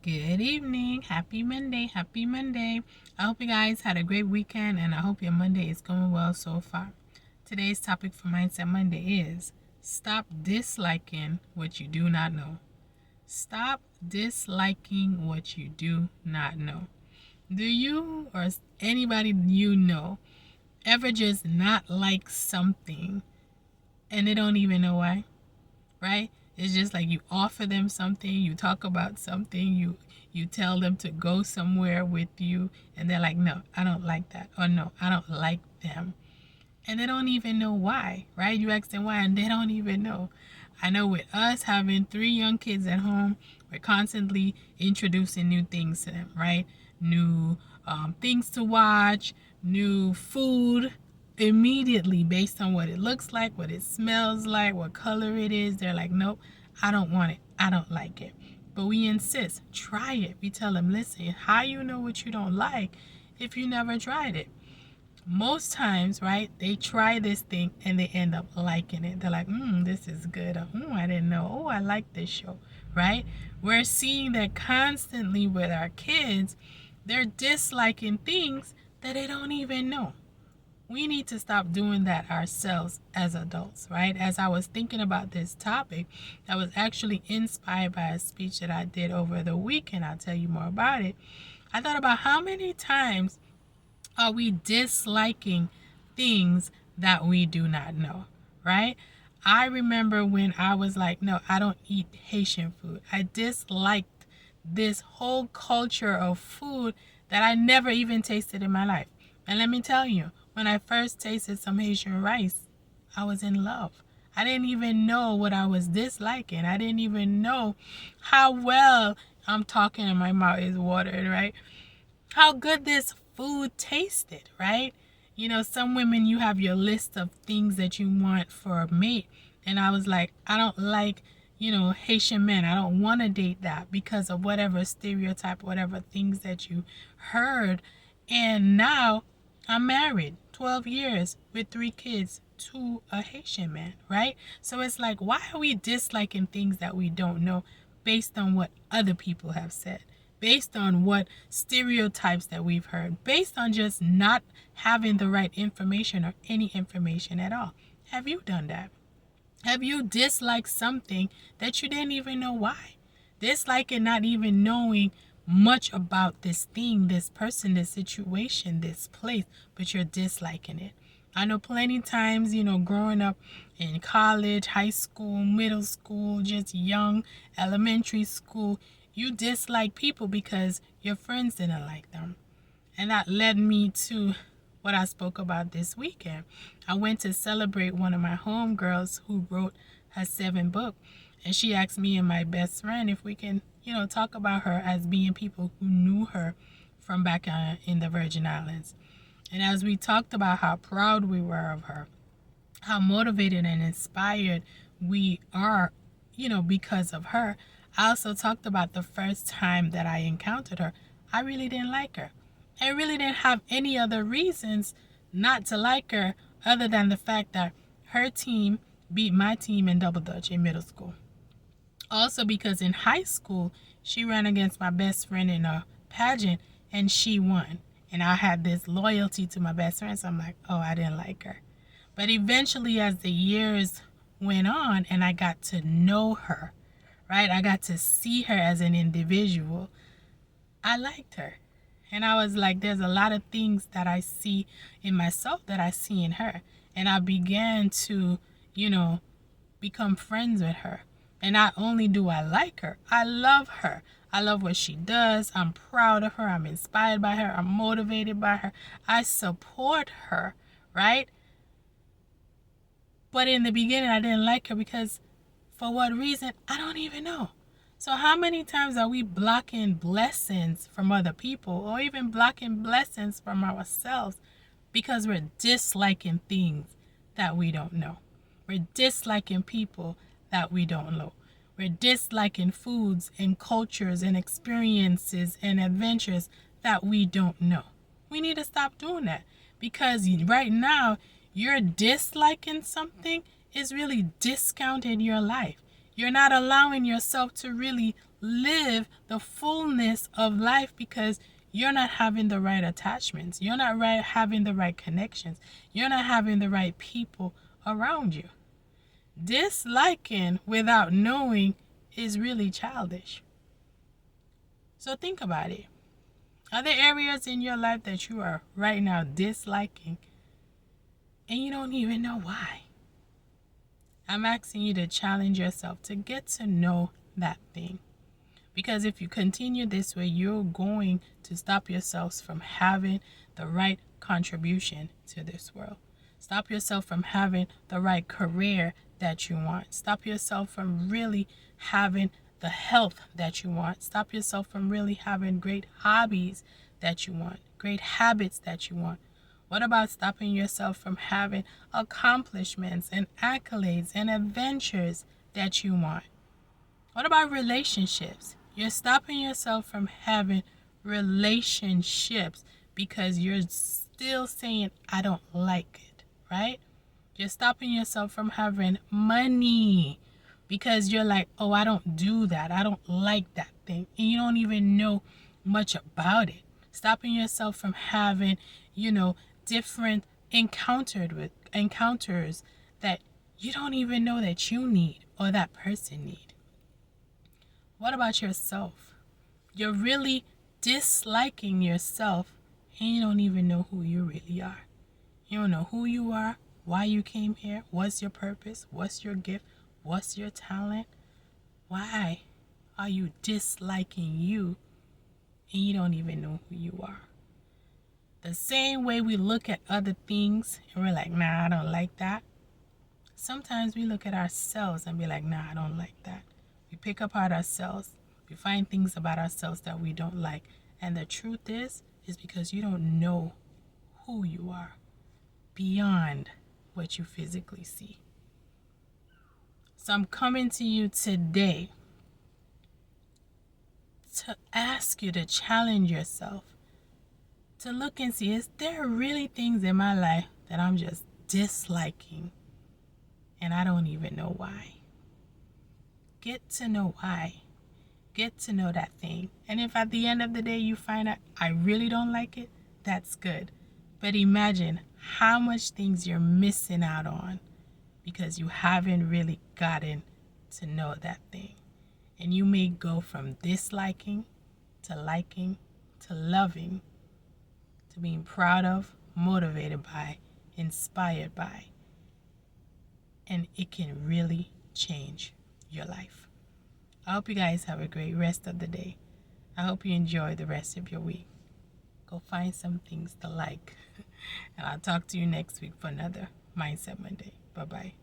Good evening. Happy Monday. Happy Monday. I hope you guys had a great weekend and I hope your Monday is going well so far. Today's topic for Mindset Monday is stop disliking what you do not know. Stop disliking what you do not know. Do you or anybody you know ever just not like something and they don't even know why? Right? It's just like you offer them something, you talk about something, you tell them to go somewhere with you, and they're like, no, I don't like that, or no, I don't like them, and they don't even know why, right? You ask them why, and they don't even know. I know with us having 3 young kids at home, we're constantly introducing new things to them, right? New things to watch, new food, immediately based on what it looks like, what it smells like, what color it is. They're like, nope, I don't want it. I don't like it. But we insist, try it. We tell them, listen, how you know what you don't like if you never tried it? Most times, right, they try this thing and they end up liking it. They're like, this is good. I didn't know. Oh, I like this show, right? We're seeing that constantly with our kids. They're disliking things that they don't even know. We need to stop doing that ourselves as adults, right? As I was thinking about this topic, I was actually inspired by a speech that I did over the weekend. I'll tell you more about it. I thought about how many times are we disliking things that we do not know, right? I remember when I was like, no, I don't eat Haitian food. I disliked this whole culture of food that I never even tasted in my life. And let me tell you, when I first tasted some Haitian rice, I was in love. I didn't even know what I was disliking. I didn't even know how well I'm talking and my mouth is watered, right? How good this food tasted, right? You know, some women, you have your list of things that you want for a mate. And I was like, I don't like, Haitian men. I don't want to date that because of whatever stereotype, whatever things that you heard. And now I'm married 12 years with 3 kids to a Haitian man, right? So it's like, why are we disliking things that we don't know based on what other people have said? Based on what stereotypes that we've heard, based on just not having the right information or any information at all. Have you done that? Have you disliked something that you didn't even know why? Disliking not even knowing much about this thing, this person, this situation, this place, but you're disliking it. I know plenty times, growing up in college, high school, middle school, just young, elementary school, you dislike people because your friends didn't like them. And that led me to what I spoke about this weekend. I went to celebrate one of my homegirls who wrote her 7th book. And she asked me and my best friend if we can, talk about her as being people who knew her from back in the Virgin Islands. And as we talked about how proud we were of her, how motivated and inspired we are, because of her, I also talked about the first time that I encountered her. I really didn't like her. I really didn't have any other reasons not to like her other than the fact that her team beat my team in double dutch in middle school. Also because in high school, she ran against my best friend in a pageant and she won. And I had this loyalty to my best friend, so I'm like, oh, I didn't like her. But eventually, as the years went on and I got to know her, right? I got to see her as an individual. I liked her. And I was like, there's a lot of things that I see in myself that I see in her. And I began to, become friends with her. And not only do I like her, I love her. I love what she does. I'm proud of her. I'm inspired by her. I'm motivated by her. I support her, right? But in the beginning, I didn't like her because for what reason? I don't even know. So how many times are we blocking blessings from other people or even blocking blessings from ourselves because we're disliking things that we don't know? We're disliking people that we don't know. We're disliking foods and cultures and experiences and adventures that we don't know. We need to stop doing that because right now you're disliking something is really discounting your life. You're not allowing yourself to really live the full fullness of life because you're not having the right attachments. You're not having the right connections. You're not having the right people around you. Disliking without knowing is really childish. So think about it. Are there areas in your life that you are right now disliking and you don't even know why? I'm asking you to challenge yourself to get to know that thing. Because if you continue this way, you're going to stop yourselves from having the right contribution to this world. Stop yourself from having the right career that you want. Stop yourself from really having the health that you want. Stop yourself from really having great hobbies that you want, great habits that you want. What about stopping yourself from having accomplishments and accolades and adventures that you want? What about relationships? You're stopping yourself from having relationships because you're still saying, I don't like it, right? You're stopping yourself from having money because you're like, oh, I don't do that. I don't like that thing. And you don't even know much about it. Stopping yourself from having, different encounters that you don't even know that you need or that person need. What about yourself? You're really disliking yourself and you don't even know who you really are. You don't know who you are, why you came here, what's your purpose, what's your gift, what's your talent. Why are you disliking you and you don't even know who you are? The same way we look at other things and we're like, nah, I don't like that. Sometimes we look at ourselves and be like, nah, I don't like that. We pick apart ourselves. We find things about ourselves that we don't like. And the truth is because you don't know who you are beyond what you physically see. So I'm coming to you today to ask you to challenge yourself, to look and see, is there really things in my life that I'm just disliking and I don't even know why? Get to know why. Get to know that thing. And if at the end of the day you find out I really don't like it, that's good. But imagine how much things you're missing out on because you haven't really gotten to know that thing. And you may go from disliking to liking to loving to being proud of, motivated by, inspired by. And it can really change your life. I hope you guys have a great rest of the day. I hope you enjoy the rest of your week. Go find some things to like. And I'll talk to you next week for another Mindset Monday. Bye-bye.